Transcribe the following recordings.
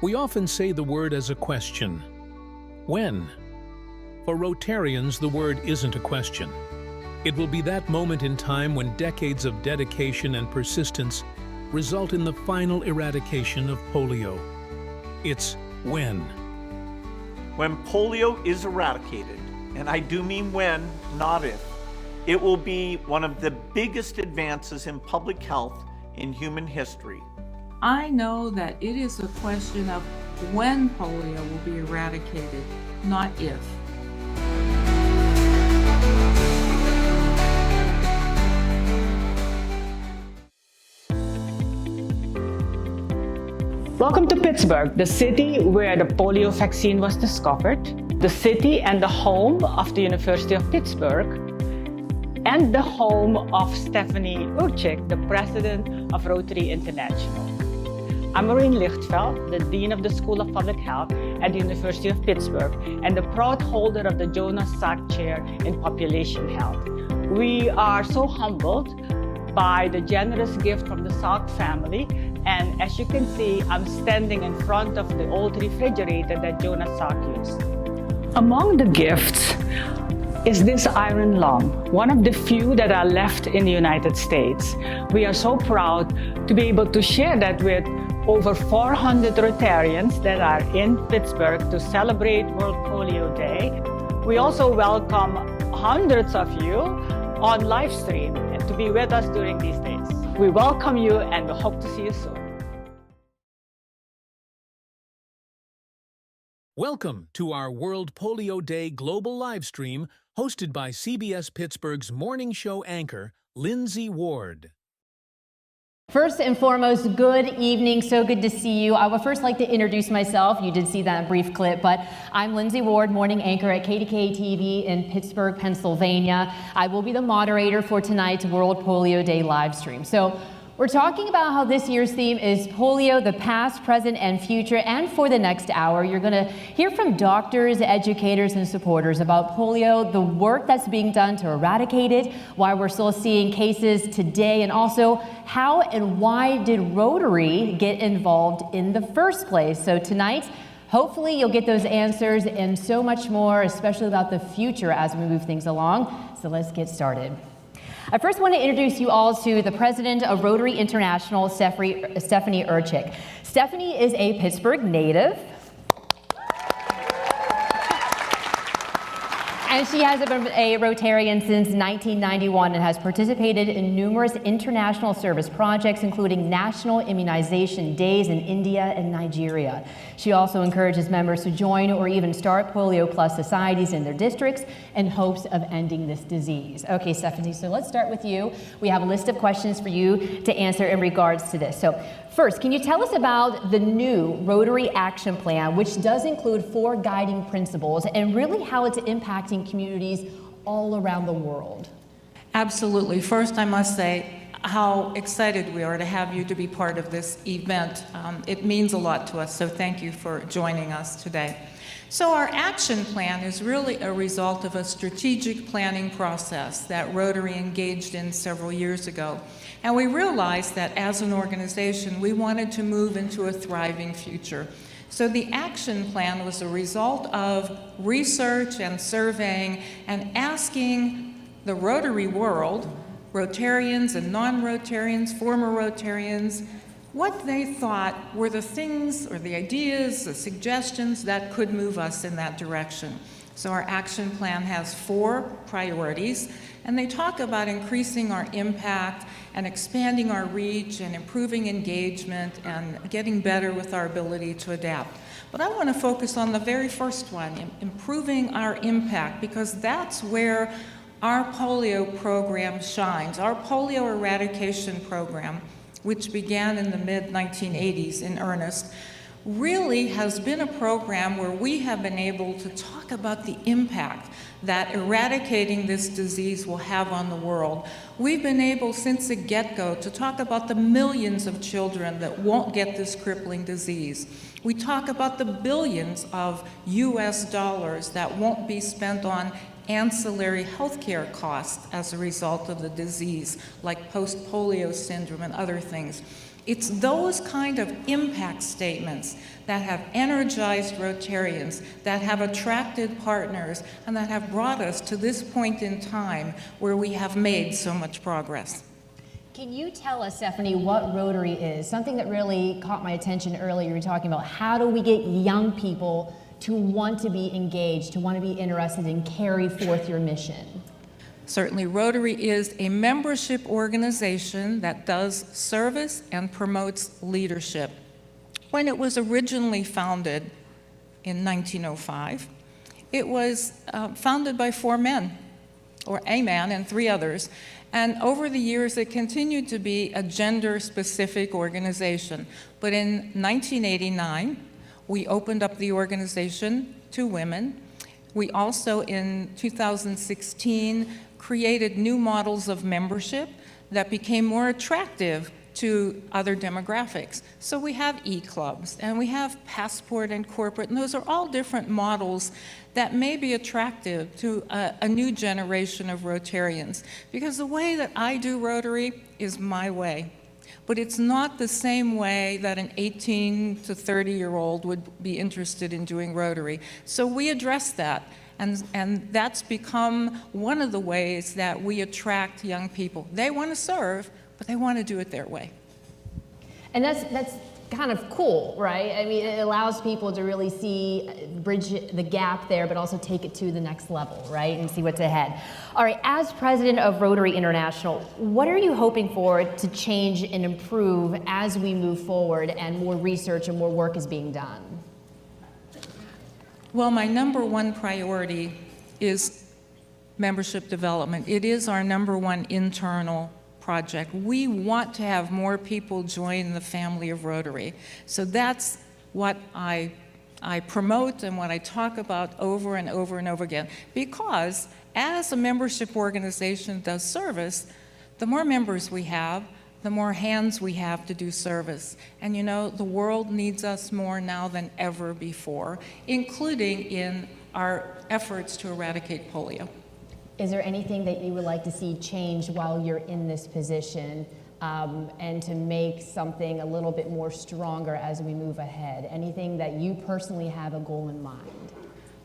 We often say the word as a question. When? For Rotarians, the word isn't a question. It will be that moment in time when decades of dedication and persistence result in the final eradication of polio. It's when. When polio is eradicated, and I do mean when, not if, it will be one of the biggest advances in public health in human history. I know that it is a question of when polio will be eradicated, not if. Welcome to Pittsburgh, the city where the polio vaccine was discovered, the city and the home of the University of Pittsburgh, and the home of Stephanie Urchick, the president of Rotary International. I'm Maureen Lichtveld, the Dean of the School of Public Health at the University of Pittsburgh and the proud holder of the Jonas Salk Chair in Population Health. We are so humbled by the generous gift from the Salk family, and as you can see, I'm standing in front of the old refrigerator that Jonas Salk used. Among the gifts is this iron lung, one of the few that are left in the United States. We are so proud to be able to share that with over 400 Rotarians that are in Pittsburgh to celebrate World Polio Day. We also welcome hundreds of you on live stream to be with us during these days. We welcome you and we hope to see you soon. Welcome to our World Polio Day global live stream hosted by CBS Pittsburgh's morning show anchor, Lindsay Ward. First and foremost, good evening. So good to see you. I would first like to introduce myself. You did see that brief clip, but I'm Lindsay Ward, morning anchor at KDKA TV in Pittsburgh, Pennsylvania. I will be the moderator for tonight's World Polio Day live stream. So we're talking about how this year's theme is polio, the past, present, and future. And for the next hour, you're going to hear from doctors, educators, and supporters about polio, the work that's being done to eradicate it, why we're still seeing cases today, and also how and why did Rotary get involved in the first place. So tonight, hopefully you'll get those answers and so much more, especially about the future as we move things along. So let's get started. I first want to introduce you all to the president of Rotary International, Stephanie Urchick. Stephanie is a Pittsburgh native. And she has been a Rotarian since 1991 and has participated in numerous international service projects, including national immunization days in India and Nigeria. She also encourages members to join or even start Polio Plus societies in their districts in hopes of ending this disease. Okay, Stephanie, so let's start with you. We have a list of questions for you to answer in regards to this. So first, can you tell us about the new Rotary Action Plan, which does include 4 guiding principles, and really how it's impacting communities all around the world? Absolutely. First, I must say how excited we are to have you to be part of this event. It means a lot to us, so thank you for joining us today. So our action plan is really a result of a strategic planning process that Rotary engaged in several years ago. And we realized that as an organization, we wanted to move into a thriving future. So the action plan was a result of research and surveying and asking the Rotary world, Rotarians and non-Rotarians, former Rotarians, what they thought were the things or the ideas, the suggestions that could move us in that direction. So our action plan has 4 priorities, and they talk about increasing our impact and expanding our reach and improving engagement and getting better with our ability to adapt. But I want to focus on the very first one, improving our impact, because that's where our polio program shines. Our polio eradication program, which began in the mid-1980s in earnest, really has been a program where we have been able to talk about the impact that eradicating this disease will have on the world. We've been able since the get-go to talk about the millions of children that won't get this crippling disease. We talk about the billions of US dollars that won't be spent on ancillary healthcare costs as a result of the disease, like post-polio syndrome and other things. It's those kind of impact statements that have energized Rotarians, that have attracted partners, and that have brought us to this point in time where we have made so much progress. Can you tell us, Stephanie, what Rotary is? Something that really caught my attention earlier, you were talking about how do we get young people to want to be engaged, to want to be interested and carry forth your mission? Certainly, Rotary is a membership organization that does service and promotes leadership. When it was originally founded in 1905, it was founded by 4 men, or a man and 3 others. And over the years, it continued to be a gender-specific organization. But in 1989, we opened up the organization to women. We also, in 2016, created new models of membership that became more attractive to other demographics. So we have e-clubs, and we have passport and corporate, and those are all different models that may be attractive to a new generation of Rotarians. Because the way that I do Rotary is my way. But it's not the same way that an 18 to 30-year-old would be interested in doing Rotary. So we address that. And that's become one of the ways that we attract young people. They want to serve, but they want to do it their way. And that's kind of cool, right? I mean, it allows people to really bridge the gap there, but also take it to the next level, right? And see what's ahead. All right, as president of Rotary International, what are you hoping for to change and improve as we move forward and more research and more work is being done? Well, my #1 priority is membership development. It is our #1 internal project. We want to have more people join the family of Rotary. So that's what I promote and what I talk about over and over and over again. Because as a membership organization does service, the more members we have, the more hands we have to do service. And you know, the world needs us more now than ever before, including in our efforts to eradicate polio. Is there anything that you would like to see change while you're in this position and to make something a little bit more stronger as we move ahead? Anything that you personally have a goal in mind?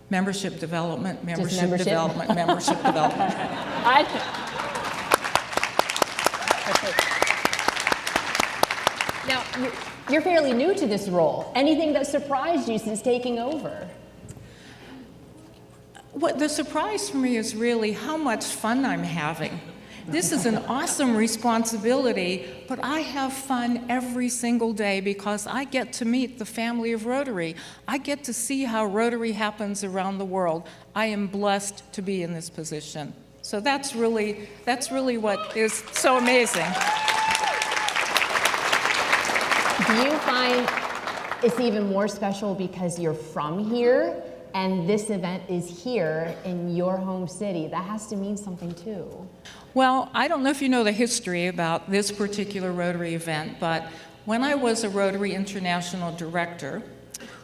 Membership development, membership membership? development, membership development. Now, you're fairly new to this role. Anything that surprised you since taking over? What the surprise for me is really how much fun I'm having. This is an awesome responsibility, but I have fun every single day because I get to meet the family of Rotary. I get to see how Rotary happens around the world. I am blessed to be in this position. So that's really what is so amazing. Do you find it's even more special because you're from here and this event is here in your home city? That has to mean something too. Well, I don't know if you know the history about this particular Rotary event, but when I was a Rotary International Director,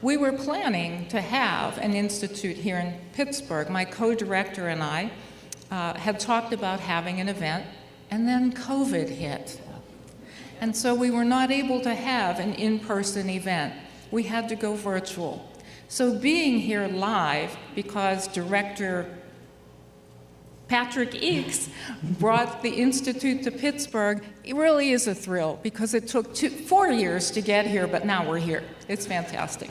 we were planning to have an institute here in Pittsburgh. My co-director and I had talked about having an event, and then COVID hit. And so we were not able to have an in-person event. We had to go virtual. So being here live, because Director Patrick Eakes brought the Institute to Pittsburgh, it really is a thrill because it took 4 years to get here, but now we're here. It's fantastic.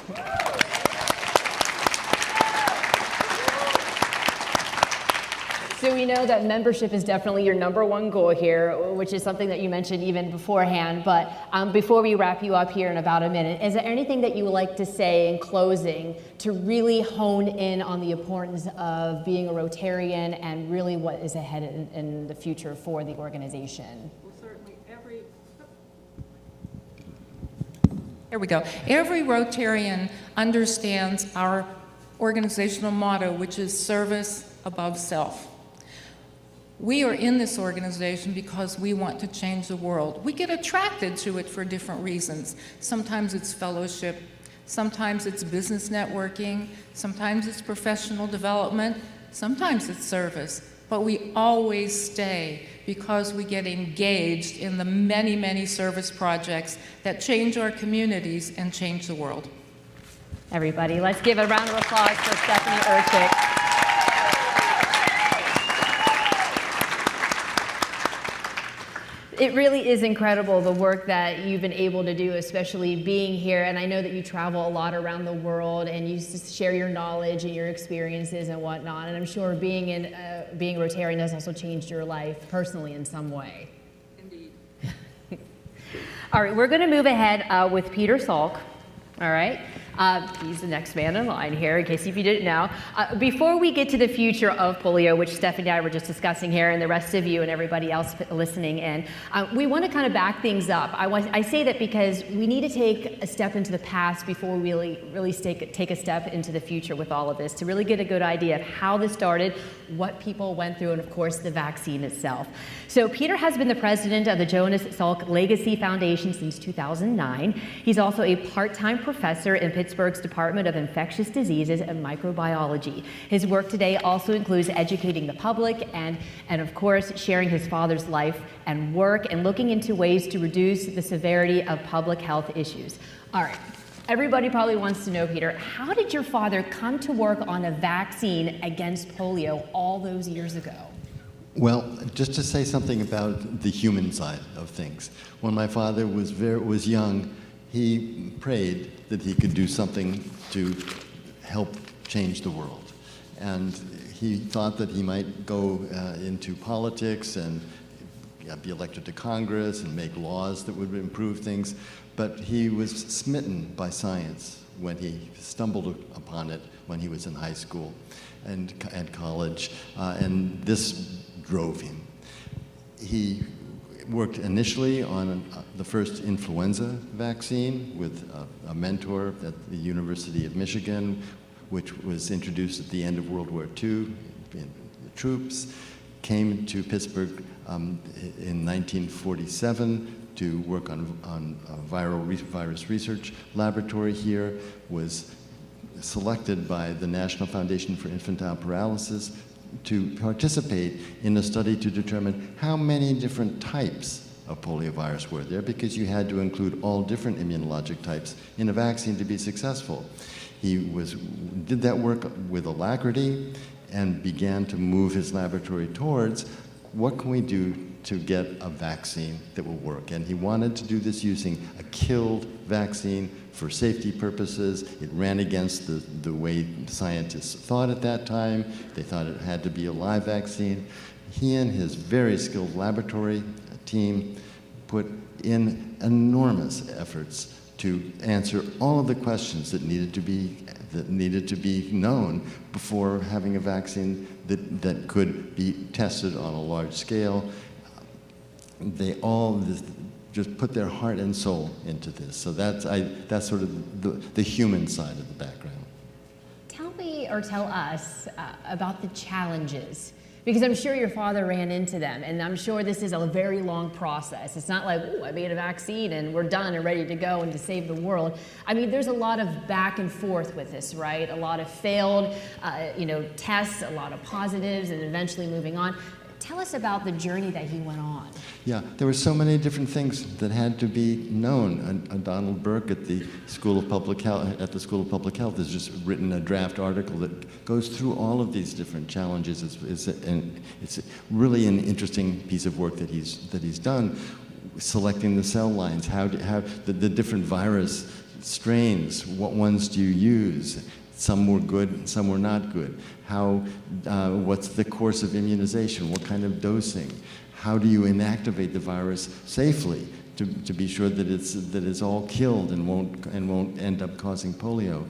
So we know that membership is definitely your #1 goal here, which is something that you mentioned even beforehand. But before we wrap you up here in about a minute, is there anything that you would like to say in closing to really hone in on the importance of being a Rotarian and really what is ahead in the future for the organization? Well, certainly here we go. Every Rotarian understands our organizational motto, which is service above self. We are in this organization because we want to change the world. We get attracted to it for different reasons. Sometimes it's fellowship, sometimes it's business networking, sometimes it's professional development, Sometimes it's service, but we always stay because we get engaged in the many, many service projects that change our communities and change the world. Everybody, let's give a round of applause for Stephanie Urchick. It really is incredible, the work that you've been able to do, especially being here. And I know that you travel a lot around the world and you share your knowledge and your experiences and whatnot. And I'm sure being Rotarian has also changed your life personally in some way. Indeed. All right, we're going to move ahead with Peter Salk. All right. He's the next man in line here, in case if you didn't know. Before we get to the future of polio, which Stephanie and I were just discussing here, and the rest of you and everybody else listening in, we want to kind of back things up. I say that because we need to take a step into the past before we really take a step into the future with all of this, to really get a good idea of how this started, what people went through, and of course the vaccine itself. So Peter has been the president of the Jonas Salk Legacy Foundation since 2009. He's also a part-time professor in Pittsburgh's Department of Infectious Diseases and Microbiology. His work today also includes educating the public and of course, sharing his father's life and work and looking into ways to reduce the severity of public health issues. All right, everybody probably wants to know, Peter, how did your father come to work on a vaccine against polio all those years ago? Well, just to say something about the human side of things. When my father was young, he prayed that he could do something to help change the world. And he thought that he might go into politics and be elected to Congress and make laws that would improve things. But he was smitten by science when he stumbled upon it when he was in high school and college. And this drove him. He worked initially on the first influenza vaccine with a mentor at the University of Michigan, which was introduced at the end of World War II. The troops came to Pittsburgh in 1947 to work on a virus research laboratory here, was selected by the National Foundation for Infantile Paralysis to participate in a study to determine how many different types of poliovirus were there, because you had to include all different immunologic types in a vaccine to be successful. He did that work with alacrity and began to move his laboratory towards what can we do to get a vaccine that will work. And he wanted to do this using a killed vaccine for safety purposes. It ran against the way scientists thought at that time. They thought it had to be a live vaccine. He and his very skilled laboratory team put in enormous efforts to answer all of the questions that needed to be known before having a vaccine that could be tested on a large scale. They all just put their heart and soul into this. So that's sort of the human side of the background. Tell me or tell us about the challenges, because I'm sure your father ran into them, and I'm sure this is a very long process. It's not like, oh, I made a vaccine and we're done and ready to go and to save the world. I mean, there's a lot of back and forth with this, right? A lot of failed tests, a lot of positives, and eventually moving on. Tell us about the journey that he went on. Yeah, there were so many different things that had to be known. Donald Burke at the School of Public Health has just written a draft article that goes through all of these different challenges. And it's really an interesting piece of work that he's done, selecting the cell lines, how the different virus strains, what ones do you use? Some were good, some were not good. What's the course of immunization? What kind of dosing? How do you inactivate the virus safely to be sure that it's all killed and won't end up causing polio?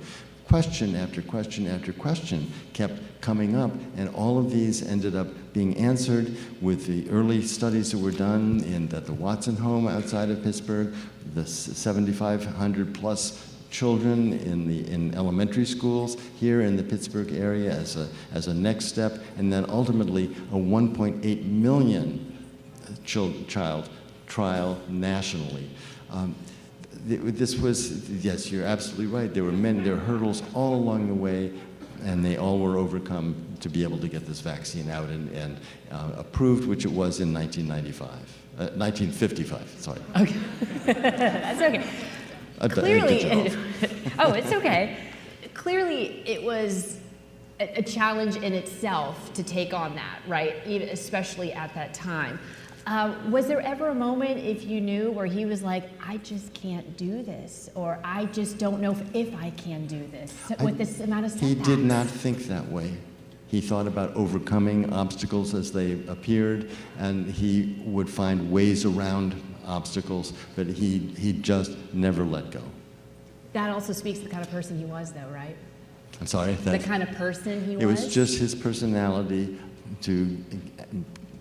Question after question after question kept coming up, and all of these ended up being answered with the early studies that were done at the Watson home outside of Pittsburgh, the 7,500 plus children in elementary schools here in the Pittsburgh area as a next step, and then ultimately a 1.8 million child trial nationally. This was, yes, you're absolutely right. There were hurdles all along the way. And they all were overcome to be able to get this vaccine out and approved, which it was in 1955, sorry. Okay. That's okay. Clearly, oh, it's okay. Clearly, it was a challenge in itself to take on that, right? Even, especially at that time. Was there ever a moment, if you knew, where he was like, I just can't do this, or I just don't know if I can do this with this amount of setbacks? He did not think that way. He thought about overcoming obstacles as they appeared, and he would find ways around obstacles, but he just never let go. That also speaks to the kind of person he was, though, right? I'm sorry? The kind of person he was? It was just his personality to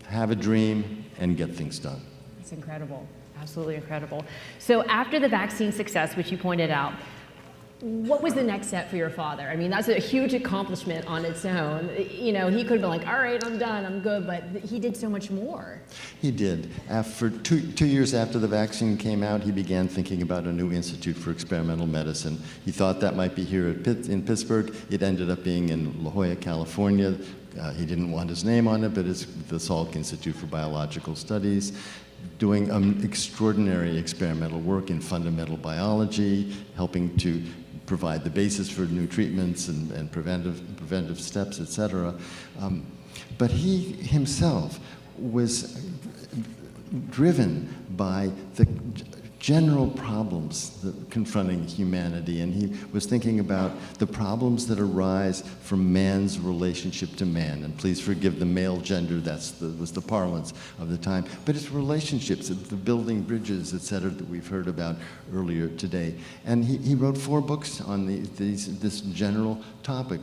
have a dream and get things done. It's incredible. Absolutely incredible. So after the vaccine success, which you pointed out, what was the next step for your father? I mean, that's a huge accomplishment on its own. You know, he could have been like, all right, I'm done, I'm good, but he did so much more. He did. For two years after the vaccine came out, he began thinking about a new institute for experimental medicine. He thought that might be here in Pittsburgh. It ended up being in La Jolla, California. He didn't want his name on it, but it's the Salk Institute for Biological Studies, doing extraordinary experimental work in fundamental biology, helping to provide the basis for new treatments and preventive steps, et cetera. But he himself was driven by the general problems that confronting humanity, and he was thinking about the problems that arise from man's relationship to man. And please forgive the male gender, was the parlance of the time, but it's relationships, the building bridges, et cetera, that we've heard about earlier today. And he wrote 4 books on this general topic: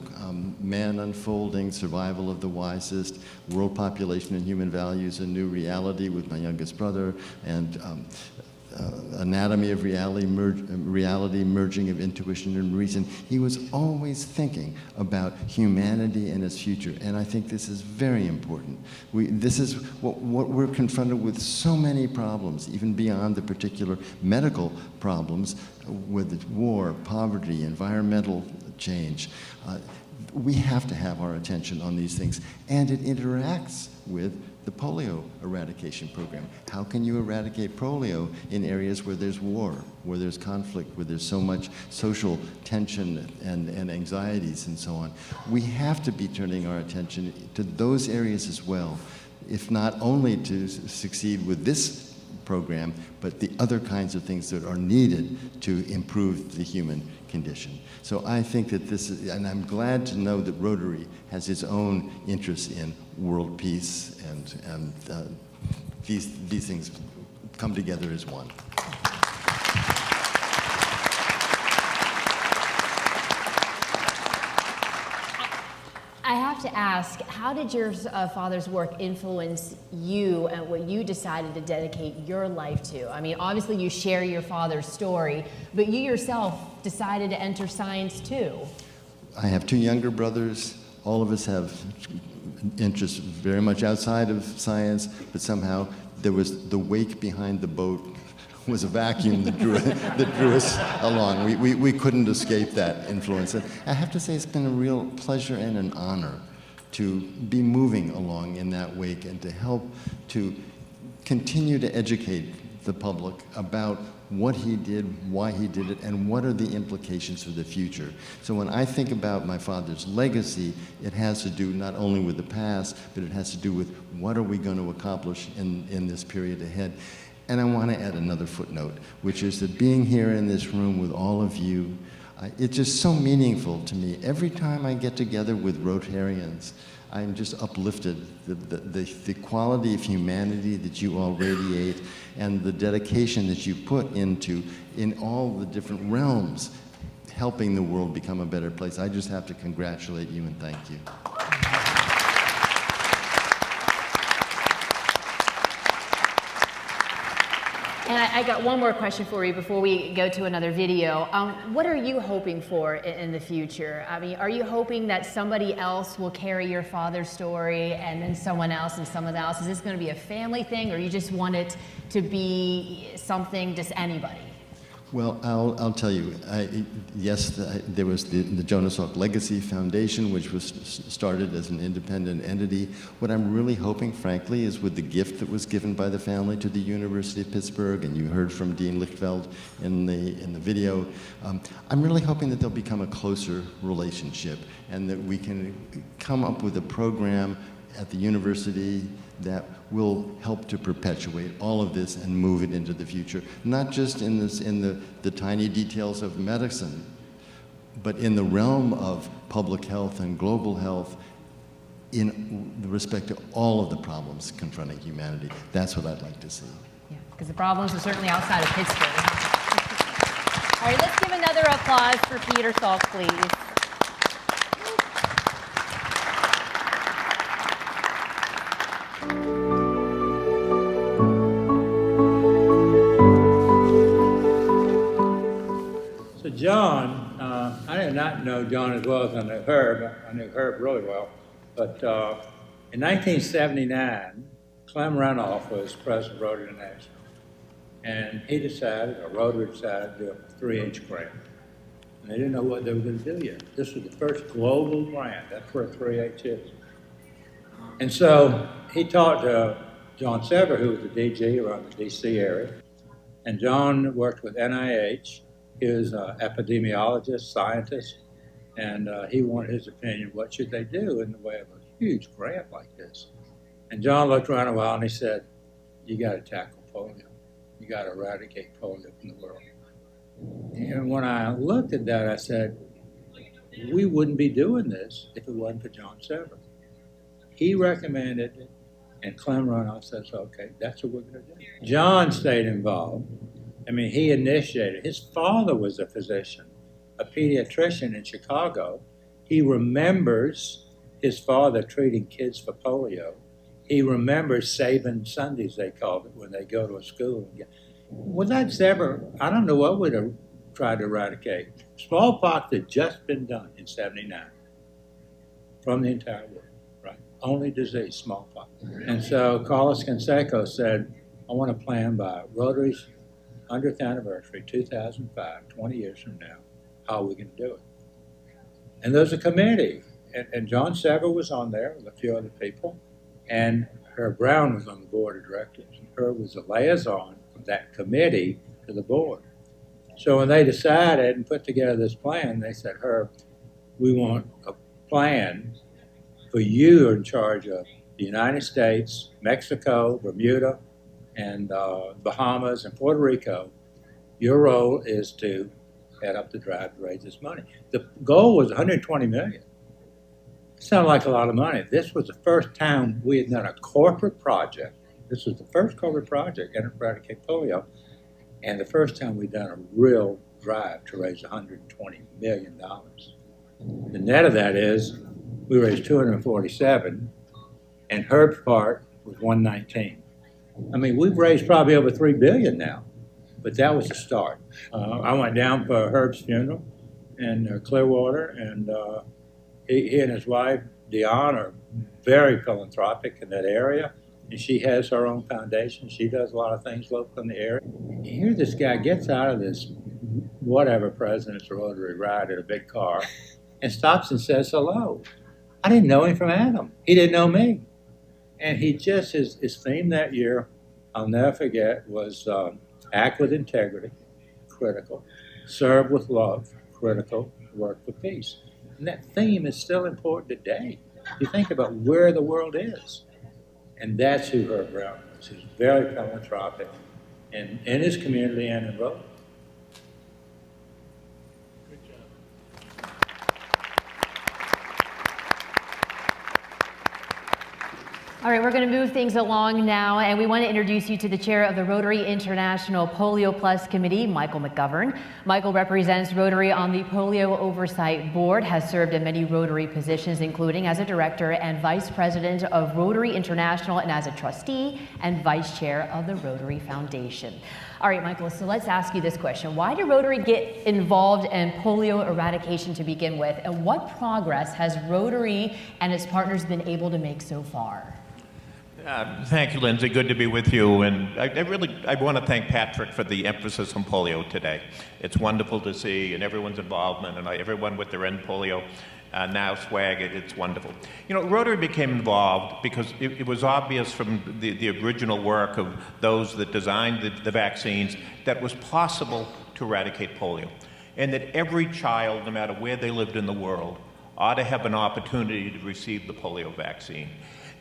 Man Unfolding, Survival of the Wisest, World Population and Human Values, A New Reality with my youngest brother, and Anatomy of Reality, Merging of Intuition and Reason. He was always thinking about humanity and its future, and I think this is very important. This is what we're confronted with, so many problems, even beyond the particular medical problems, with war, poverty, environmental change. We have to have our attention on these things, and it interacts with the polio eradication program. How can you eradicate polio in areas where there's war, where there's conflict, where there's so much social tension and anxieties and so on? We have to be turning our attention to those areas as well, if not only to succeed with this program, but the other kinds of things that are needed to improve the human condition. So I think that this is, and I'm glad to know that Rotary has its own interest in world peace, and these things come together as one. I have to ask, how did your father's work influence you and what you decided to dedicate your life to? I mean, obviously you share your father's story, but you yourself decided to enter science too. I have 2 younger brothers. All of us have interests very much outside of science, but somehow there was the wake behind the boat was a vacuum that drew us along. We couldn't escape that influence. And I have to say it's been a real pleasure and an honor to be moving along in that wake and to help to continue to educate the public about what he did, why he did it, and what are the implications for the future. So when I think about my father's legacy, it has to do not only with the past, but it has to do with what are we going to accomplish in this period ahead. And I want to add another footnote, which is that being here in this room with all of you, it's just so meaningful to me. Every time I get together with Rotarians, I'm just uplifted. The quality of humanity that you all radiate and the dedication that you put into, in all the different realms, helping the world become a better place. I just have to congratulate you and thank you. And I got one more question for you before we go to another video. What are you hoping for in the future? I mean, are you hoping that somebody else will carry your father's story and then someone else and someone else? Is this going to be a family thing, or you just want it to be something, just anybody? Well, I'll tell you. There was the Jonas Salk Legacy Foundation, which was started as an independent entity. What I'm really hoping, frankly, is with the gift that was given by the family to the University of Pittsburgh, and you heard from Dean Lichtveld in the video, I'm really hoping that they'll become a closer relationship, and that we can come up with a program at the university that will help to perpetuate all of this and move it into the future, not just in the tiny details of medicine, but in the realm of public health and global health, in respect to all of the problems confronting humanity. That's what I'd like to see. Yeah, because the problems are certainly outside of Pittsburgh. All right, let's give another applause for Peter Salk, please. John, I did not know John as well as I knew Herb. I knew Herb really well. But in 1979, Clem Renoff was president of Rotary International. And he decided, or Rotary decided, to do a 3-inch grant. And they didn't know what they were going to do yet. This was the first global grant. That's where 3H is. And so he talked to John Sever, who was the DG around the DC area. And John worked with NIH. He was an epidemiologist, scientist, and he wanted his opinion. What should they do in the way of a huge grant like this? And John looked around a while and he said, you got to tackle polio. You got to eradicate polio from the world. And when I looked at that, I said, we wouldn't be doing this if it wasn't for John Sever. He recommended it, and Clem Renoff says, okay, that's what we're going to do. John stayed involved. I mean, he initiated. His father was a physician, a pediatrician in Chicago. He remembers his father treating kids for polio. He remembers saving Sundays, they called it, when they go to a school. Well, that's ever, I don't know what we'd have tried to eradicate. Smallpox had just been done in '79 from the entire world, right? Only disease, smallpox. And so Carlos Canseco said, I want to plan by Rotary's 100th anniversary, 2005, 20 years from now, how are we going to do it? And there's a committee, and John Sever was on there with a few other people, and Herb Brown was on the board of directors. And Herb was a liaison from that committee to the board. So when they decided and put together this plan, they said, Herb, we want a plan for you in charge of the United States, Mexico, Bermuda, and Bahamas and Puerto Rico. Your role is to head up the drive to raise this money. The goal was $120 million. It sounded like a lot of money. This was the first time we had done a corporate project. This was the first corporate project in Eradicate Polio, and the first time we'd done a real drive to raise $120 million. The net of that is we raised 247, and Herb's part was 119. I mean, we've raised probably over $3 billion now, but that was the start. I went down for Herb's funeral in Clearwater, and he and his wife, Dion, are very philanthropic in that area, and she has her own foundation. She does a lot of things local in the area. Here this guy gets out of this whatever President's Rotary ride in a big car and stops and says hello. I didn't know him from Adam. He didn't know me. And he just, his theme that year, I'll never forget, was act with integrity, critical, serve with love, critical, work for peace. And that theme is still important today. You think about where the world is. And that's who Herb Brown was. He was very philanthropic in his community and in Rotary. All right, we're going to move things along now, and we want to introduce you to the chair of the Rotary International Polio Plus Committee, Michael McGovern. Michael represents Rotary on the Polio Oversight Board, has served in many Rotary positions, including as a director and vice president of Rotary International, and as a trustee and vice chair of the Rotary Foundation. All right, Michael, so let's ask you this question. Why did Rotary get involved in polio eradication to begin with, and what progress has Rotary and its partners been able to make so far? Thank you, Lindsay. Good to be with you. And I want to thank Patrick for the emphasis on polio today. It's wonderful to see, and everyone's involvement, and everyone with their end polio now swag. It's wonderful. You know, Rotary became involved because it was obvious from the original work of those that designed the vaccines that it was possible to eradicate polio, and that every child, no matter where they lived in the world, ought to have an opportunity to receive the polio vaccine.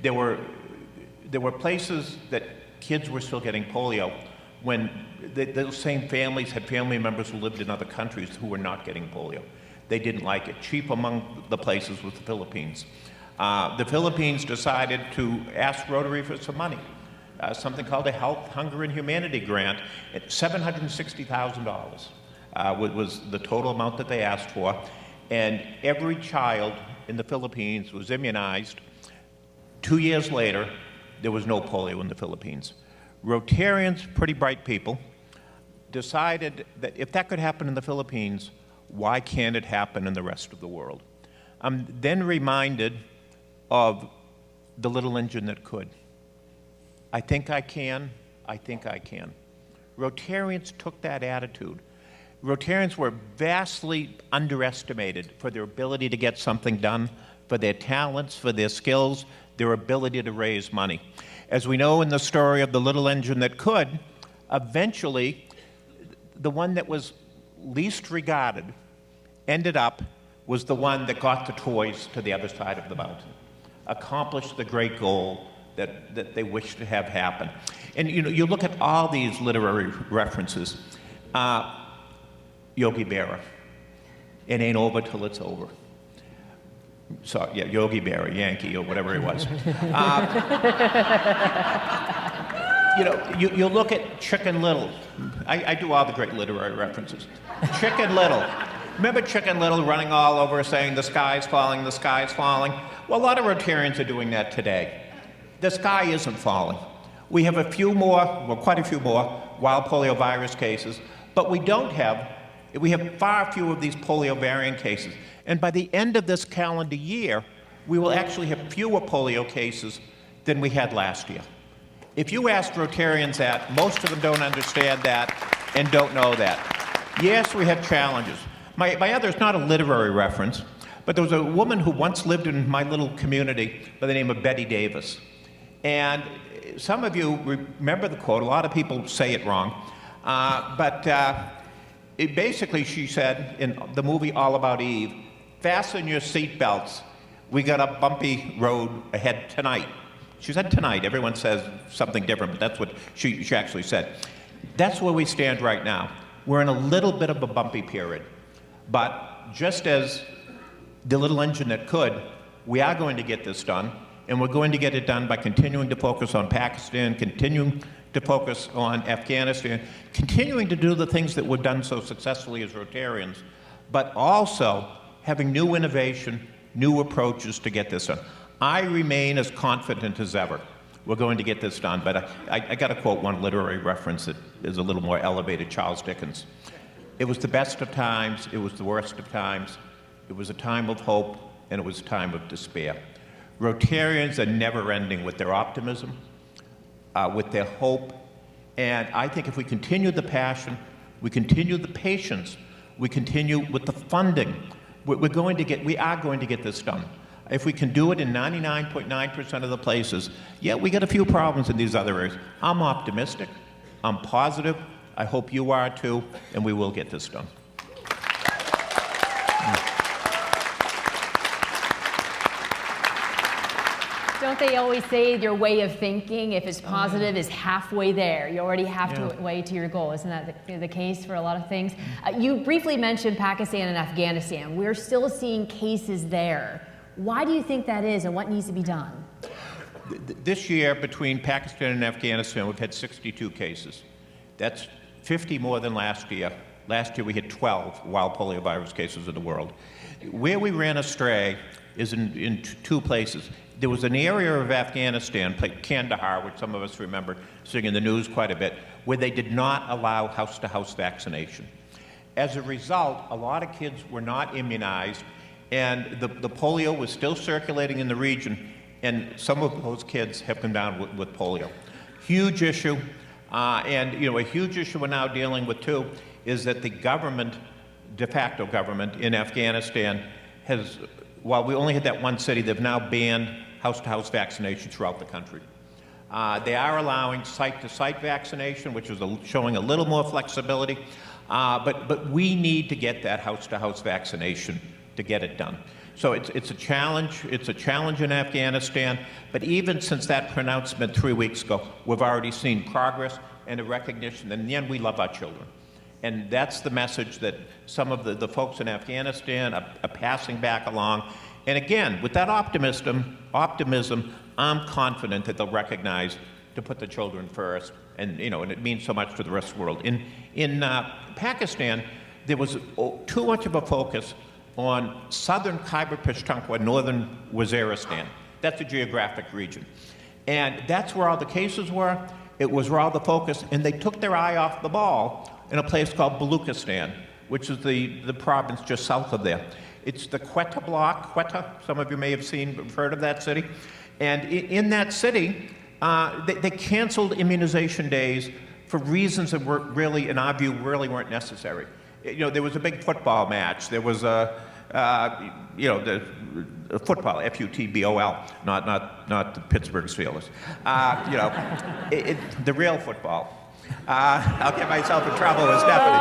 There were places that kids were still getting polio when those same families had family members who lived in other countries who were not getting polio. They didn't like it. Chief among the places was the Philippines. The Philippines decided to ask Rotary for some money, something called a Health, Hunger, and Humanity Grant. $760,000 was the total amount that they asked for. And every child in the Philippines was immunized. 2 years later, there was no polio in the Philippines. Rotarians, pretty bright people, decided that if that could happen in the Philippines, why can't it happen in the rest of the world? I'm then reminded of the little engine that could. I think I can, I think I can. Rotarians took that attitude. Rotarians were vastly underestimated for their ability to get something done, for their talents, for their skills, their ability to raise money. As we know in the story of the little engine that could, eventually the one that was least regarded ended up was the one that got the toys to the other side of the mountain, accomplished the great goal that they wished to have happen. And you know, you look at all these literary references. Yogi Berra, it ain't over till it's over. So, yeah, Yogi Berra, Yankee, or whatever he was. You know, you look at Chicken Little. I do all the great literary references. Chicken Little. Remember Chicken Little running all over saying, the sky's falling, the sky's falling? Well, a lot of Rotarians are doing that today. The sky isn't falling. We have a few more, well, quite a few more wild polio virus cases, but we have far fewer of these polio variant cases. And by the end of this calendar year, we will actually have fewer polio cases than we had last year. If you ask Rotarians that, most of them don't understand that and don't know that. Yes, we have challenges. My other is not a literary reference, but there was a woman who once lived in my little community by the name of Betty Davis. And some of you remember the quote. A lot of people say it wrong. Basically, she said in the movie All About Eve, fasten your seatbelts. We got a bumpy road ahead tonight. She said tonight. Everyone says something different, but that's what she actually said. That's where we stand right now. We're in a little bit of a bumpy period. But just as the little engine that could, we are going to get this done, and we're going to get it done by continuing to focus on Pakistan, continuing to focus on Afghanistan, continuing to do the things that we've done so successfully as Rotarians, but also having new innovation, new approaches to get this done. I remain as confident as ever we're going to get this done, but I got to quote one literary reference that is a little more elevated, Charles Dickens. It was the best of times, it was the worst of times, it was a time of hope, and it was a time of despair. Rotarians are never ending with their optimism, with their hope, and I think if we continue the passion, we continue the patience, we continue with the funding, we are going to get this done. If we can do it in 99.9% of the places, yeah, we got a few problems in these other areas. I'm optimistic, I'm positive, I hope you are too, and we will get this done. Don't they always say your way of thinking, if it's positive, is halfway there? You already halfway to your goal. Isn't that the case for a lot of things? You briefly mentioned Pakistan and Afghanistan. We're still seeing cases there. Why do you think that is, and what needs to be done? This year, between Pakistan and Afghanistan, we've had 62 cases. That's 50 more than last year. Last year, we had 12 wild poliovirus cases in the world. Where we ran astray is in two places. There was an area of Afghanistan, like Kandahar, which some of us remember seeing in the news quite a bit, where they did not allow house-to-house vaccination. As a result, a lot of kids were not immunized, and the polio was still circulating in the region, and some of those kids have come down with polio. Huge issue, and a huge issue we're now dealing with too is that the government, de facto government in Afghanistan has, while we only had that one city, they've now banned house-to-house vaccination throughout the country. They are allowing site-to-site vaccination, which is showing a little more flexibility, but we need to get that house-to-house vaccination to get it done. So it's a challenge. It's a challenge in Afghanistan, but even since that pronouncement 3 weeks ago, we've already seen progress and a recognition that in the end we love our children. And that's the message that some of the folks in Afghanistan are passing back along. And again, with that optimism, I'm confident that they'll recognize to put the children first, and and it means so much to the rest of the world. In Pakistan, there was too much of a focus on southern Khyber Pakhtunkhwa, northern Waziristan. That's a geographic region. And that's where all the cases were. It was where all the focus, and they took their eye off the ball in a place called Baluchistan, which is the province just south of there. It's the Quetta block, Quetta, some of you may have heard of that city. And in that city, they canceled immunization days for reasons that were really, in our view, really weren't necessary. There was a big football match. There was the football, F-U-T-B-O-L, not the Pittsburgh Steelers. The real football. I'll get myself in trouble with Stephanie.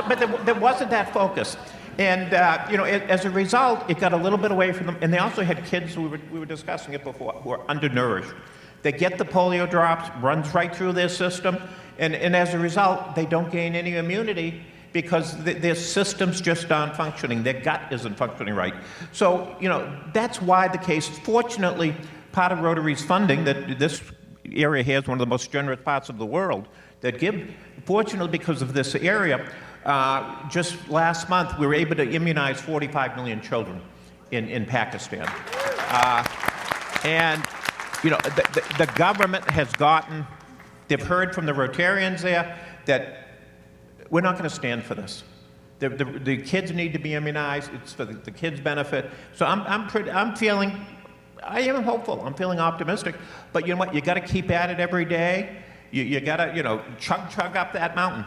But there wasn't that focus. And, as a result, it got a little bit away from them. And they also had kids, we were discussing it before, who are undernourished. They get the polio drops, runs right through their system, and as a result, they don't gain any immunity because their systems just aren't functioning. Their gut isn't functioning right. So, that's why the case, fortunately, part of Rotary's funding, that this area here is one of the most generous parts of the world that give, fortunately because of this area, just last month we were able to immunize 45 million children in Pakistan. And the government has they've heard from the Rotarians there that we're not going to stand for this. The kids need to be immunized. It's for the kids' benefit. So I am hopeful. I'm feeling optimistic. But you know what? You got to keep at it every day. You got to, chug up that mountain.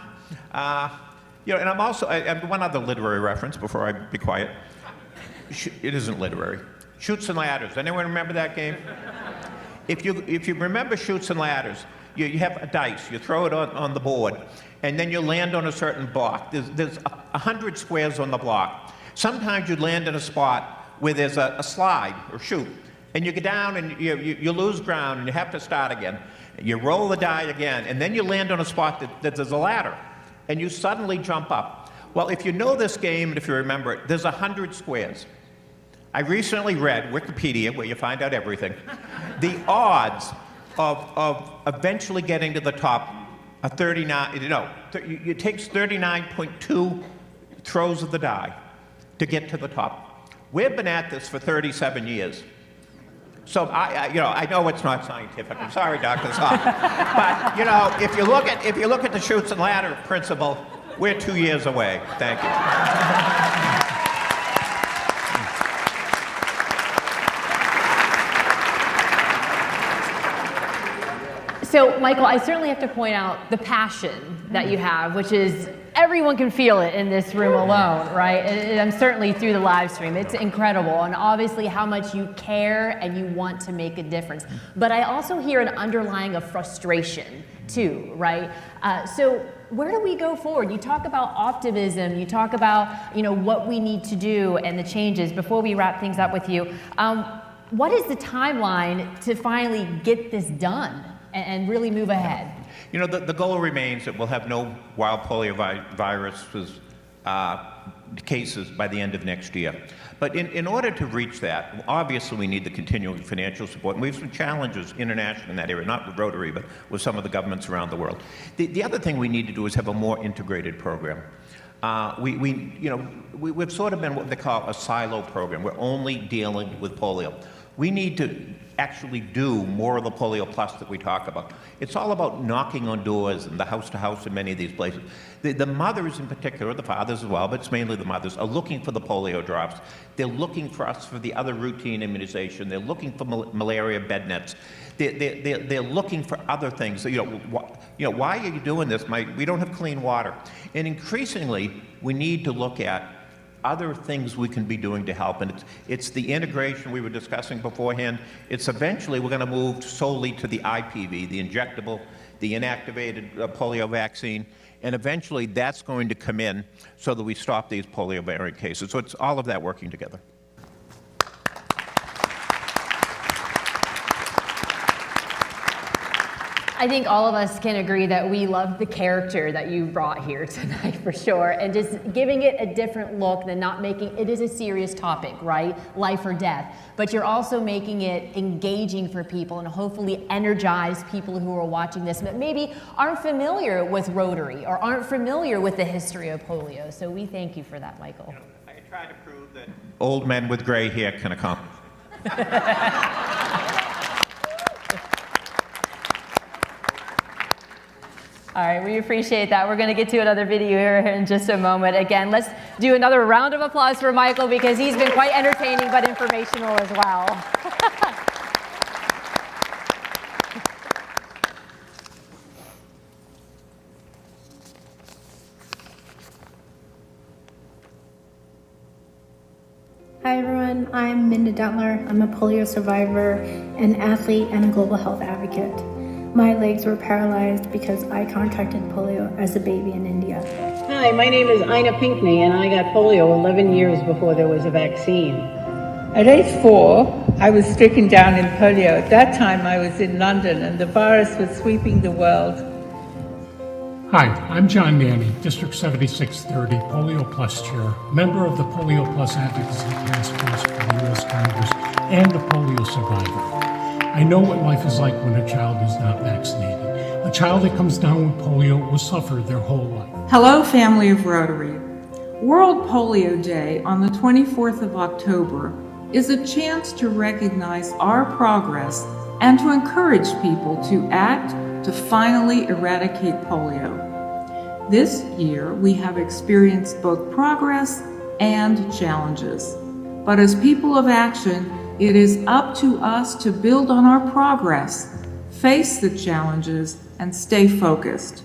And I'm also, one other literary reference before I be quiet. It isn't literary. Chutes and Ladders. Anyone remember that game? If you remember Chutes and Ladders, you have a dice. You throw it on the board, and then you land on a certain block. There's 100 squares on the block. Sometimes you land in a spot where there's a slide or chute, and you go down and you lose ground, and you have to start again. You roll the die again, and then you land on a spot that there's a ladder, and you suddenly jump up. Well, if you know this game, and if you remember it, there's 100 squares. I recently read Wikipedia, where you find out everything. The odds of eventually getting to the top are 39, it takes 39.2 throws of the die to get to the top. We've been at this for 37 years. So I know it's not scientific. I'm sorry, Dr. Salk. But if you look at the Chutes and Ladder principle, we're 2 years away. Thank you. So, Michael, I certainly have to point out the passion that you have, which is everyone can feel it in this room alone, right? And certainly through the live stream. It's incredible, and obviously how much you care and you want to make a difference. But I also hear an underlying of frustration too, right? So where do we go forward? You talk about optimism, you talk about what we need to do and the changes. Before we wrap things up with you, what is the timeline to finally get this done and really move ahead? The goal remains that we'll have no wild polio viruses cases by the end of next year. But in order to reach that, obviously we need the continuing financial support. And we have some challenges internationally in that area, not with Rotary, but with some of the governments around the world. The other thing we need to do is have a more integrated program. We've sort of been what they call a silo program. We're only dealing with polio. We need to actually do more of the Polio Plus that we talk about. It's all about knocking on doors and the house to house in many of these places. The mothers in particular, the fathers as well, but it's mainly the mothers, are looking for the polio drops. They're looking for us for the other routine immunization. They're looking for malaria bed nets. They're looking for other things. Why are you doing this? We don't have clean water. And increasingly, we need to look at other things we can be doing to help. And it's the integration we were discussing beforehand. It's eventually we're going to move solely to the IPV, the injectable, the inactivated polio vaccine. And eventually that's going to come in so that we stop these polio variant cases. So it's all of that working together. I think all of us can agree that we love the character that you brought here tonight for sure, and just giving it a different look than not making, it is a serious topic, right? Life or death, but you're also making it engaging for people and hopefully energize people who are watching this that maybe aren't familiar with Rotary or aren't familiar with the history of polio. So we thank you for that, Michael. I try to prove that old men with gray hair can accomplish it. All right, we appreciate that. We're going to get to another video here in just a moment. Again, let's do another round of applause for Michael because he's been quite entertaining but informational as well. Hi everyone, I'm Minda Dentler. I'm a polio survivor, an athlete, and a global health advocate. My legs were paralyzed because I contracted polio as a baby in India. Hi, my name is Ina Pinkney, and I got polio 11 years before there was a vaccine. At age 4, I was stricken down in polio. At that time, I was in London, and the virus was sweeping the world. Hi, I'm John Nanny, District 7630, Polio Plus Chair, member of the Polio Plus Advocacy Task Force for the U.S. Congress, and a polio survivor. I know what life is like when a child is not vaccinated. A child that comes down with polio will suffer their whole life. Hello, family of Rotary. World Polio Day on the 24th of October is a chance to recognize our progress and to encourage people to act to finally eradicate polio. This year, we have experienced both progress and challenges. But as people of action, it is up to us to build on our progress, face the challenges, and stay focused.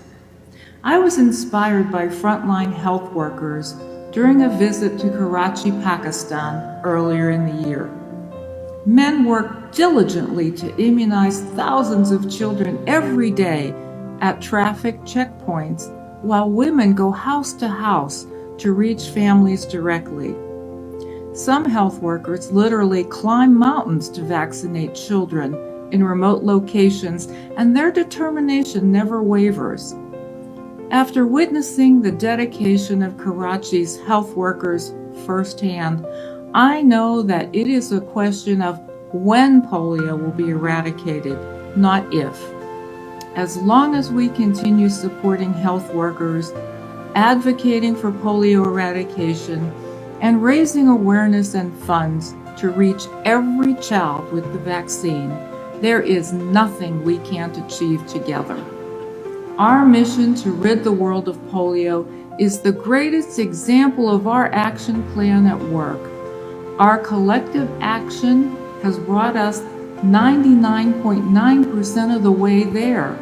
I was inspired by frontline health workers during a visit to Karachi, Pakistan earlier in the year. Men work diligently to immunize thousands of children every day at traffic checkpoints, while women go house to house to reach families directly. Some health workers literally climb mountains to vaccinate children in remote locations, and their determination never wavers. After witnessing the dedication of Karachi's health workers firsthand, I know that it is a question of when polio will be eradicated, not if. As long as we continue supporting health workers, advocating for polio eradication, and raising awareness and funds to reach every child with the vaccine, there is nothing we can't achieve together. Our mission to rid the world of polio is the greatest example of our action plan at work. Our collective action has brought us 99.9% of the way there.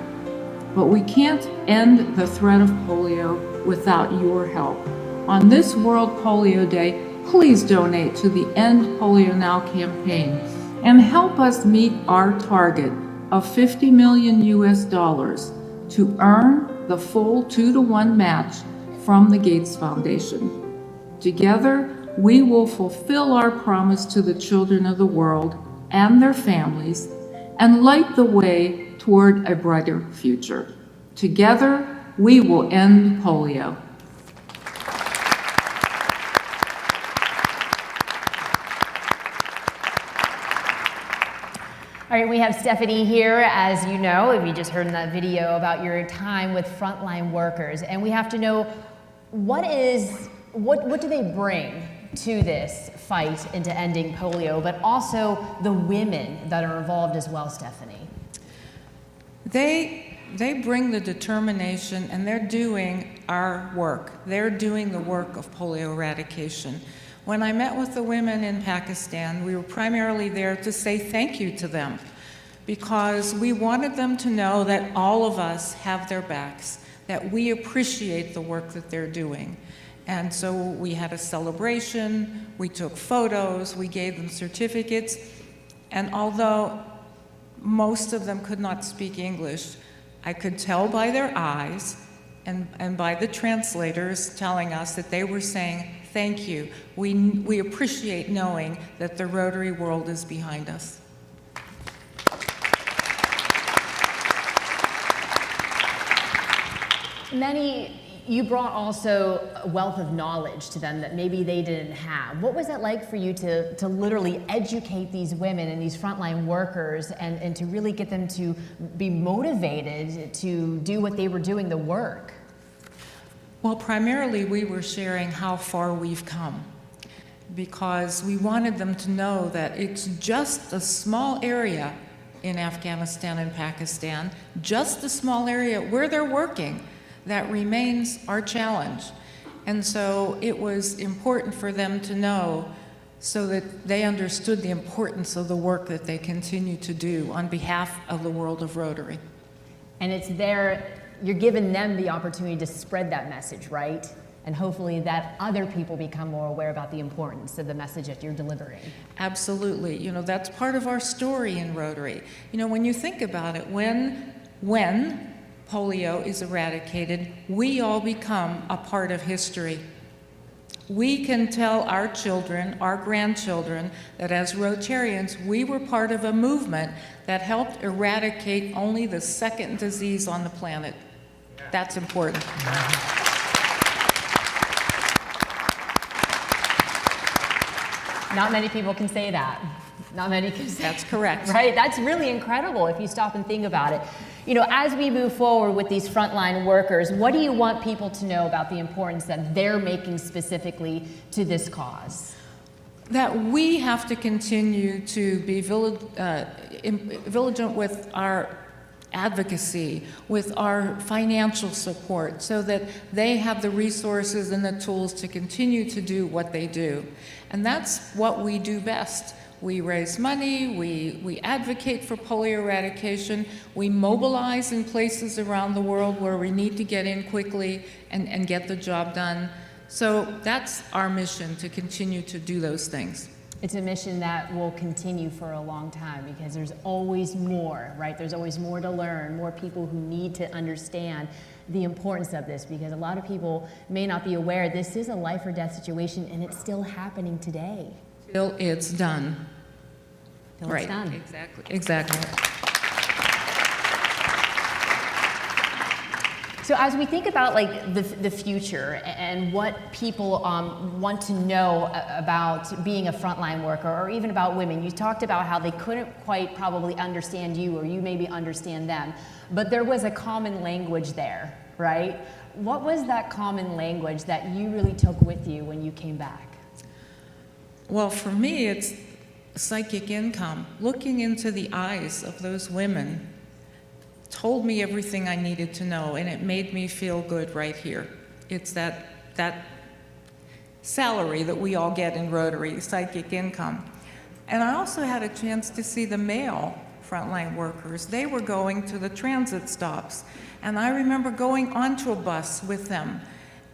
But we can't end the threat of polio without your help. On this World Polio Day, please donate to the End Polio Now campaign and help us meet our target of $50 million to earn the full 2-to-1 match from the Gates Foundation. Together, we will fulfill our promise to the children of the world and their families and light the way toward a brighter future. Together, we will end polio. All right, we have Stephanie here, as you know, if you just heard in that video about your time with frontline workers, and we have to know what do they bring to this fight into ending polio, but also the women that are involved as well, Stephanie? They bring the determination, and they're doing our work. They're doing the work of polio eradication. When I met with the women in Pakistan, we were primarily there to say thank you to them, because we wanted them to know that all of us have their backs, that we appreciate the work that they're doing. And so we had a celebration, we took photos, we gave them certificates, and although most of them could not speak English, I could tell by their eyes and by the translators telling us that they were saying, thank you. We appreciate knowing that the Rotary world is behind us. You brought also a wealth of knowledge to them that maybe they didn't have. What was it like for you to literally educate these women and these frontline workers and to really get them to be motivated to do what they were doing, the work? Well, primarily we were sharing how far we've come, because we wanted them to know that it's just a small area in Afghanistan and Pakistan, just a small area where they're working, that remains our challenge. And so it was important for them to know, so that they understood the importance of the work that they continue to do on behalf of the world of Rotary. And it's there, you're giving them the opportunity to spread that message, right? And hopefully that other people become more aware about the importance of the message that you're delivering. Absolutely. You know, that's part of our story in Rotary. You know, when you think about it, when polio is eradicated, we all become a part of history. We can tell our children, our grandchildren, that as Rotarians, we were part of a movement that helped eradicate only the second disease on the planet. That's important. Not many people can say that. Not many can say that's correct. Right? That's really incredible if you stop and think about it. You know, as we move forward with these frontline workers, what do you want people to know about the importance that they're making specifically to this cause? That we have to continue to be vigilant with our advocacy, with our financial support, so that they have the resources and the tools to continue to do what they do. And that's what we do best. We raise money, we advocate for polio eradication, we mobilize in places around the world where we need to get in quickly and get the job done. So that's our mission, to continue to do those things. It's a mission that will continue for a long time, because there's always more, right? There's always more to learn, more people who need to understand the importance of this, because a lot of people may not be aware this is a life or death situation, and it's still happening today. Till it's done. Till Right. It's done. Exactly. So as we think about like the future and what people want to know about being a frontline worker, or even about women, you talked about how they couldn't quite probably understand you, or you maybe understand them, but there was a common language there, right? What was that common language that you really took with you when you came back? Well, for me, it's psychic income. Looking into the eyes of those women told me everything I needed to know, and it made me feel good right here. It's that salary that we all get in Rotary, psychic income. And I also had a chance to see the male frontline workers. They were going to the transit stops, and I remember going onto a bus with them,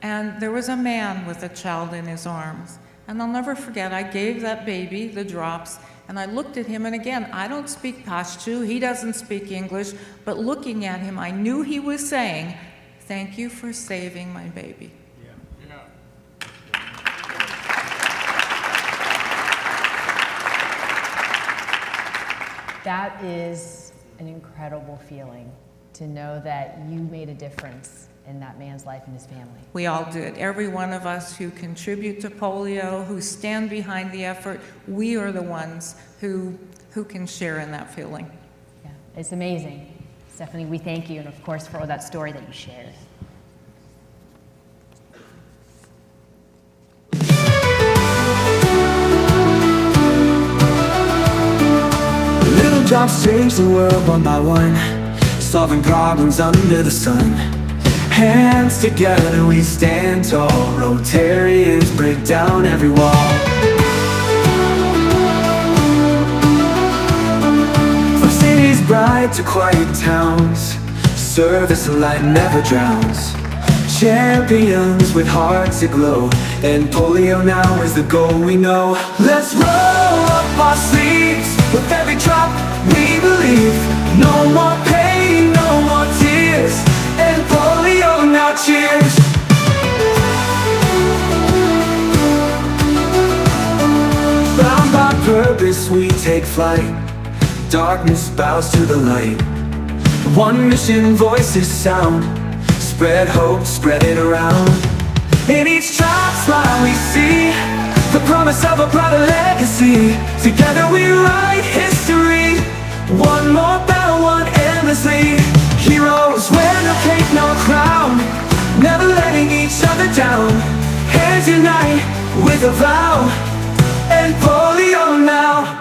and there was a man with a child in his arms. And I'll never forget, I gave that baby the drops, and I looked at him, and again, I don't speak Pashto, he doesn't speak English, but looking at him, I knew he was saying, thank you for saving my baby. That is an incredible feeling, to know that you made a difference in that man's life and his family. We all did. Every one of us who contribute to polio, who stand behind the effort, we are the ones who can share in that feeling. Yeah, it's amazing. Stephanie, we thank you, and of course for that story that you shared. Raindrops change the world one by one, solving problems under the sun. Hands together we stand tall, Rotarians break down every wall. From cities bright to quiet towns, service light never drowns. Champions with hearts aglow, and polio now is the goal we know. Let's roll up our sleeves, with every drop we believe. No more pain, no more tears, and polio now cheers. Bound by purpose we take flight, darkness bows to the light. One mission, voices sound, spread hope, spread it around. In each child smile we see the promise of a brighter legacy. Together we write history, one more battle, one endlessly. Heroes wear no cape, no crown, never letting each other down. Hands unite with a vow, and polio now.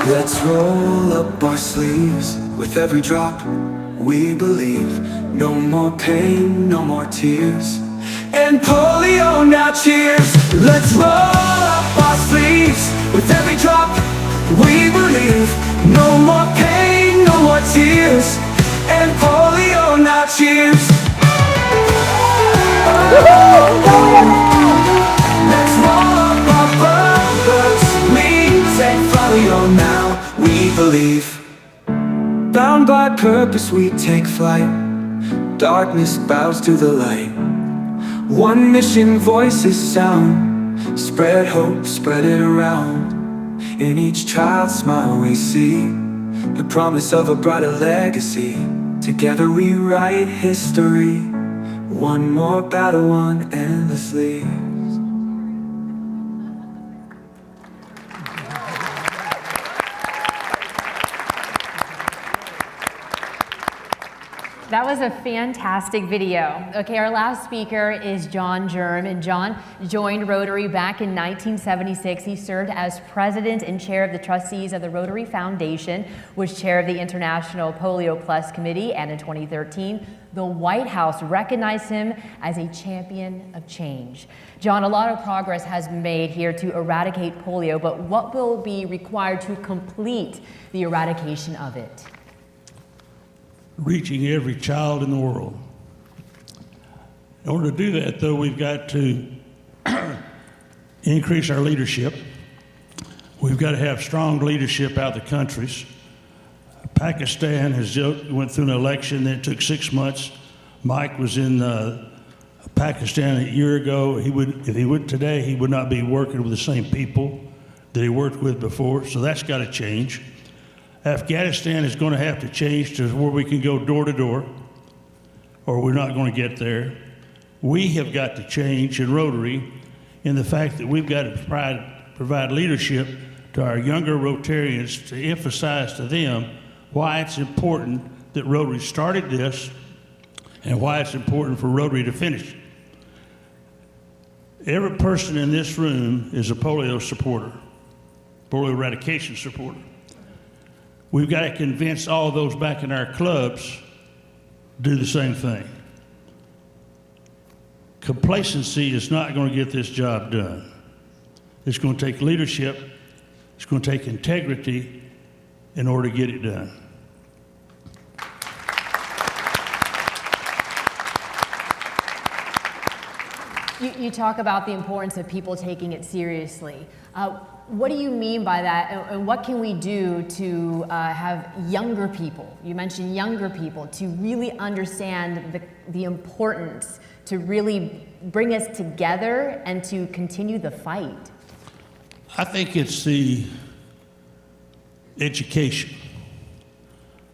Let's roll up our sleeves, with every drop we believe. No more pain, no more tears, and polio now cheers. Let's roll up our sleeves, with every drop we believe. No more pain, no more tears, and polio now cheers. Let's roll up our purpose, we take polio now, we believe. Bound by purpose we take flight, darkness bows to the light. One mission, voices sound, spread hope, spread it around. In each child's smile we see the promise of a brighter legacy. Together we write history, one more battle, one endlessly. That was a fantastic video. Okay, our last speaker is John Germ, and John joined Rotary back in 1976. He served as president and chair of the trustees of the Rotary Foundation, was chair of the International Polio Plus Committee, and in 2013, the White House recognized him as a champion of change. John, a lot of progress has been made here to eradicate polio, but what will be required to complete the eradication of it? Reaching every child in the world. In order to do that, though, we've got to increase our leadership. We've got to have strong leadership out of the countries. Pakistan went through an election that took 6 months. Mike was in Pakistan a year ago. If he would today, he would not be working with the same people that he worked with before, so that's got to change. Afghanistan is going to have to change to where we can go door to door, or we're not going to get there. We have got to change in Rotary in the fact that we've got to provide leadership to our younger Rotarians to emphasize to them why it's important that Rotary started this and why it's important for Rotary to finish. Every person in this room is a polio supporter, polio eradication supporter. We've got to convince all of those back in our clubs to do the same thing. Complacency is not going to get this job done. It's going to take leadership, it's going to take integrity in order to get it done. You talk about the importance of people taking it seriously. What do you mean by that, and what can we do to have younger people, you mentioned younger people, to really understand the importance, to really bring us together and to continue the fight? I think it's the education.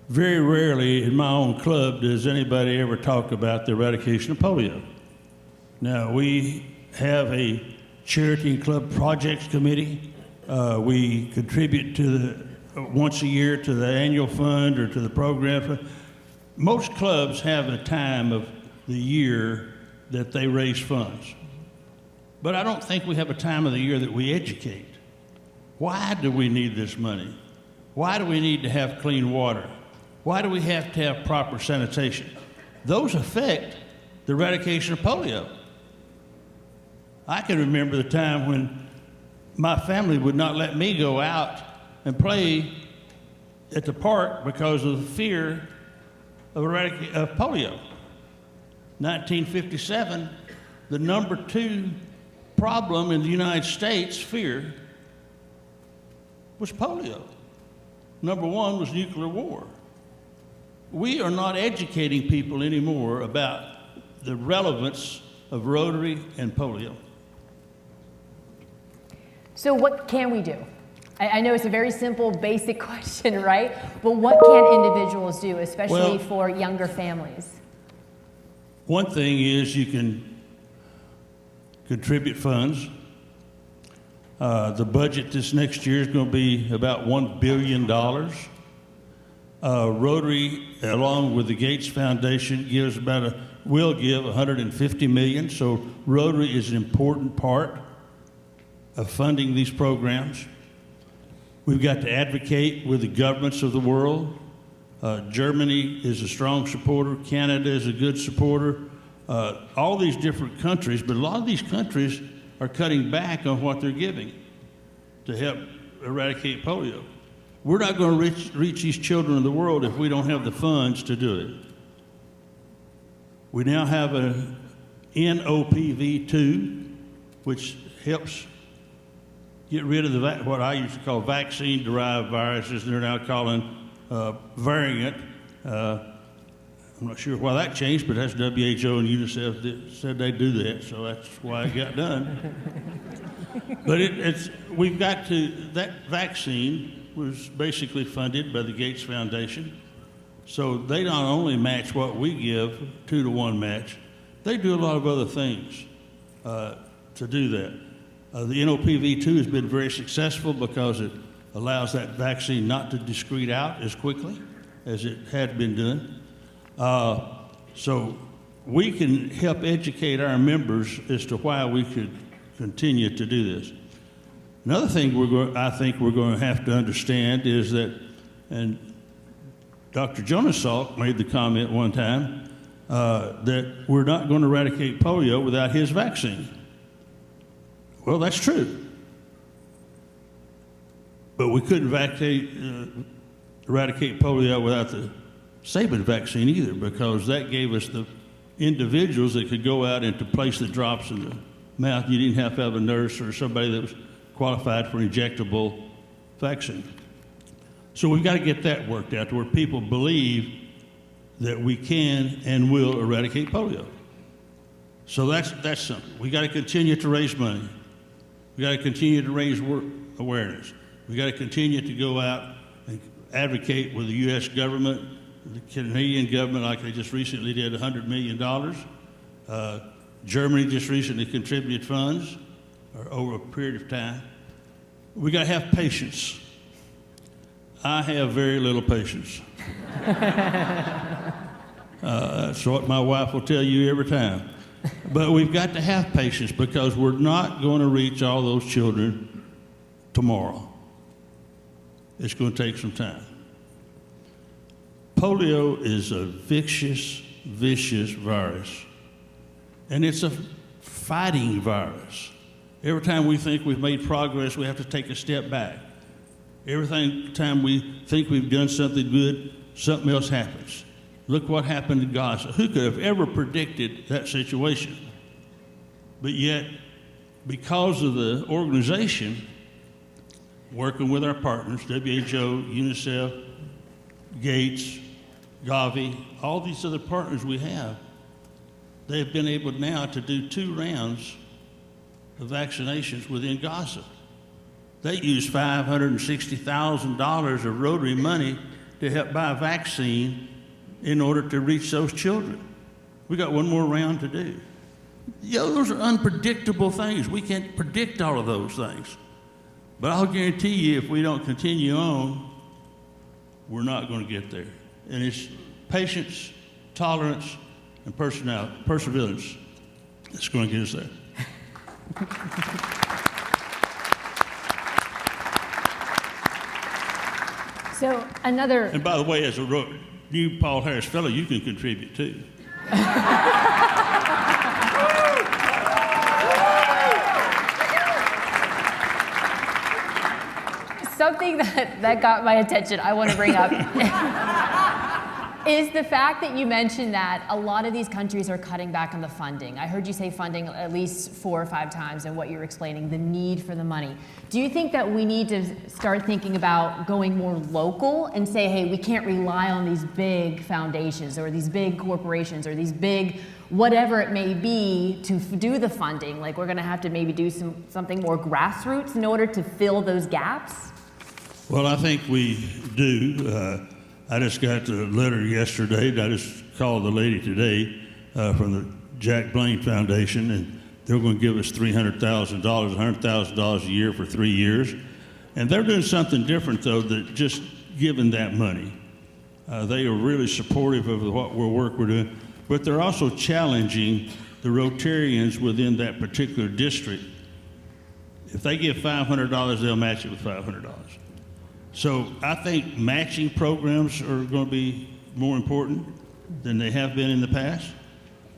Very rarely in my own club does anybody ever talk about the eradication of polio. Now, we have a charity and club projects committee. We contribute to once a year to the annual fund or to the program. Most clubs have a time of the year that they raise funds. But I don't think we have a time of the year that we educate. Why do we need this money? Why do we need to have clean water? Why do we have to have proper sanitation? Those affect the eradication of polio. I can remember the time when my family would not let me go out and play at the park because of the fear of polio. 1957, the number 2 problem in the United States, fear, was polio. Number 1 was nuclear war. We are not educating people anymore about the relevance of Rotary and polio. So what can we do? I know it's a very simple, basic question, right? But what can individuals do, especially for younger families? One thing is you can contribute funds. The budget this next year is going to be about $1 billion. Rotary, along with the Gates Foundation, will give $150 million. So Rotary is an important part of funding these programs. We've got to advocate with the governments of the world. Germany is a strong supporter. Canada is a good supporter. All these different countries, but a lot of these countries are cutting back on what they're giving to help eradicate polio. We're not going to reach these children in the world if we don't have the funds to do it. We now have a NOPV2, which helps get rid of what I used to call vaccine-derived viruses. They're now calling variant. I'm not sure why that changed, but that's WHO and UNICEF that said they do that, so that's why it got done. But we've got to, that vaccine was basically funded by the Gates Foundation. So they not only match what we give, 2-to-1 match, they do a lot of other things to do that. The NOPV2 has been very successful because it allows that vaccine not to discrete out as quickly as it had been done. So we can help educate our members as to why we could continue to do this. Another thing I think we're going to have to understand is that, and Dr. Jonas Salk made the comment one time, that we're not going to eradicate polio without his vaccine. Well, that's true. But we couldn't eradicate polio without the Sabin vaccine either, because that gave us the individuals that could go out and to place the drops in the mouth. You didn't have to have a nurse or somebody that was qualified for injectable vaccine. So we've got to get that worked out to where people believe that we can and will eradicate polio. So that's something. We got to continue to raise money. We got to continue to raise awareness. We got to continue to go out and advocate with the U.S. government, the Canadian government, like they just recently did, $100 million. Germany just recently contributed funds over a period of time. We got to have patience. I have very little patience. That's what my wife will tell you every time. But we've got to have patience because we're not going to reach all those children tomorrow. It's going to take some time. Polio is a vicious virus. And it's a fighting virus. Every time we think we've made progress, we have to take a step back. Every time we think we've done something good, something else happens. Look what happened in Gaza. Who could have ever predicted that situation? But yet, because of the organization, working with our partners, WHO, UNICEF, Gates, Gavi, all these other partners we have, they've been able now to do 2 rounds of vaccinations within Gaza. They used $560,000 of Rotary money to help buy a vaccine in order to reach those children. We got 1 more round to do. Those are unpredictable things. We can't predict all of those things. But I'll guarantee you, if we don't continue on, we're not going to get there. And it's patience, tolerance, and and perseverance that's going to get us there. So another. And by the way, as a new Paul Harris fellow, you can contribute too. Something that got my attention I want to bring up is the fact that you mentioned that a lot of these countries are cutting back on the funding. I heard you say funding at least 4 or 5 times in what you're explaining, the need for the money. Do you think that we need to start thinking about going more local and say, hey, we can't rely on these big foundations or these big corporations or these big whatever it may be to do the funding? Like, we're going to have to maybe do something more grassroots in order to fill those gaps? Well, I think we do. I just got the letter yesterday. I just called the lady today from the Jack Blaine Foundation, and they're going to give us $300,000, $100,000 a year for 3 years. And they're doing something different, though, than just giving that money. They are really supportive of what work we're doing, but they're also challenging the Rotarians within that particular district. If they give $500, they'll match it with $500. So I think matching programs are going to be more important than they have been in the past.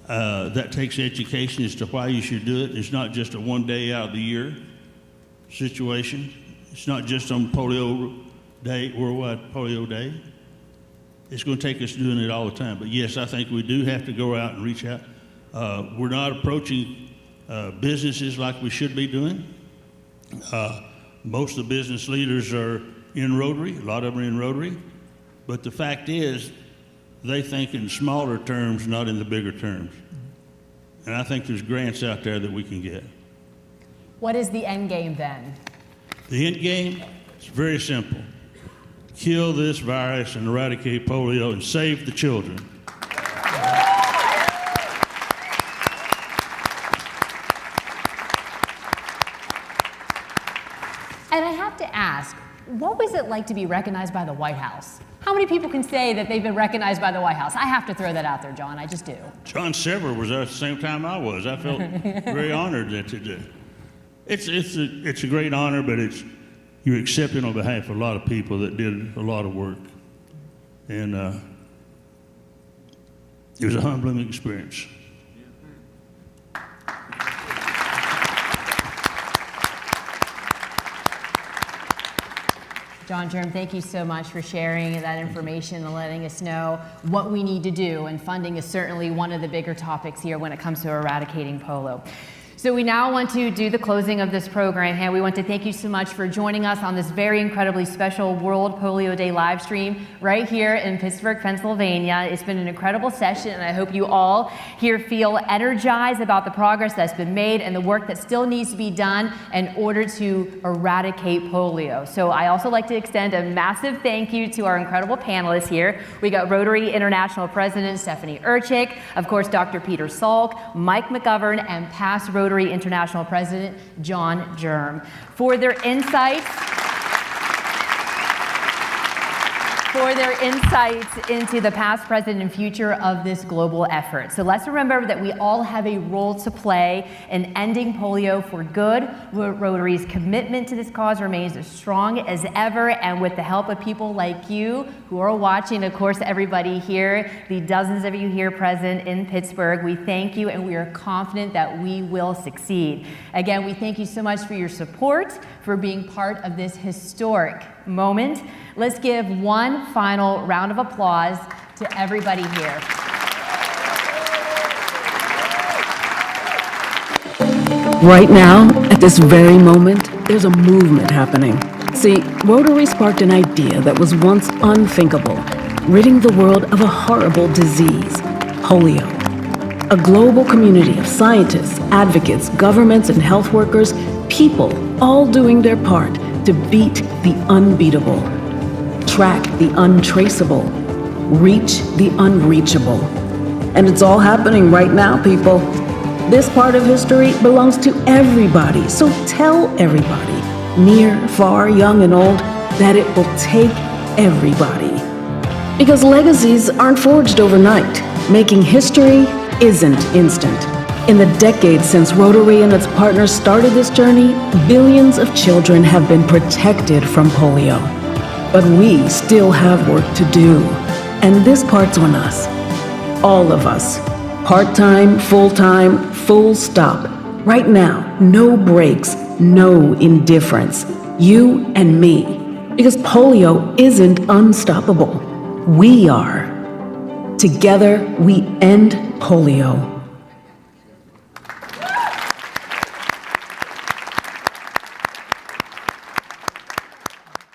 That takes education as to why you should do it. It's not just a one day out of the year situation. It's not just on Polio Day, Worldwide Polio Day. It's going to take us doing it all the time. But yes, I think we do have to go out and reach out. We're not approaching businesses like we should be doing. Most of the business leaders are in Rotary, a lot of them are in Rotary, but the fact is they think in smaller terms, not in the bigger terms. And I think there's grants out there that we can get. What is the end game then? The end game is very simple. Kill this virus and eradicate polio and save the children. And I have to ask, what was it like to be recognized by the White House? How many people can say that they've been recognized by the White House? I have to throw that out there, John. I just do. John Sever was there at the same time I was. I felt very honored that to do. It's a great honor, but you accept it on behalf of a lot of people that did a lot of work. And it was a humbling experience. John Germ, thank you so much for sharing that information and letting us know what we need to do. And funding is certainly one of the bigger topics here when it comes to eradicating polio. So we now want to do the closing of this program, and we want to thank you so much for joining us on this very incredibly special World Polio Day live stream right here in Pittsburgh, Pennsylvania. It's been an incredible session, and I hope you all here feel energized about the progress that's been made and the work that still needs to be done in order to eradicate polio. So I also like to extend a massive thank you to our incredible panelists here. We got Rotary International President Stephanie Urchick, of course, Dr. Peter Salk, Mike McGovern, and past Rotary International President John Germ for their insights into the past, present, and future of this global effort. So let's remember that we all have a role to play in ending polio for good. Rotary's commitment to this cause remains as strong as ever, and with the help of people like you who are watching, of course, everybody here, the dozens of you here present in Pittsburgh, we thank you, and we are confident that we will succeed. Again, we thank you so much for your support, for being part of this historic moment. Let's give one final round of applause to everybody here. Right now, at this very moment, there's a movement happening. See, Rotary sparked an idea that was once unthinkable, ridding the world of a horrible disease, polio. A global community of scientists, advocates, governments, and health workers, people all doing their part to beat the unbeatable, track the untraceable, reach the unreachable. And it's all happening right now, people. This part of history belongs to everybody, so tell everybody, near, far, young, and old, that it will take everybody. Because legacies aren't forged overnight. Making history isn't instant. In the decades since Rotary and its partners started this journey, billions of children have been protected from polio. But we still have work to do, and this part's on us. All of us. Part-time, full-time, full stop. Right now, no breaks, no indifference. You and me. Because polio isn't unstoppable. We are. Together, we end polio.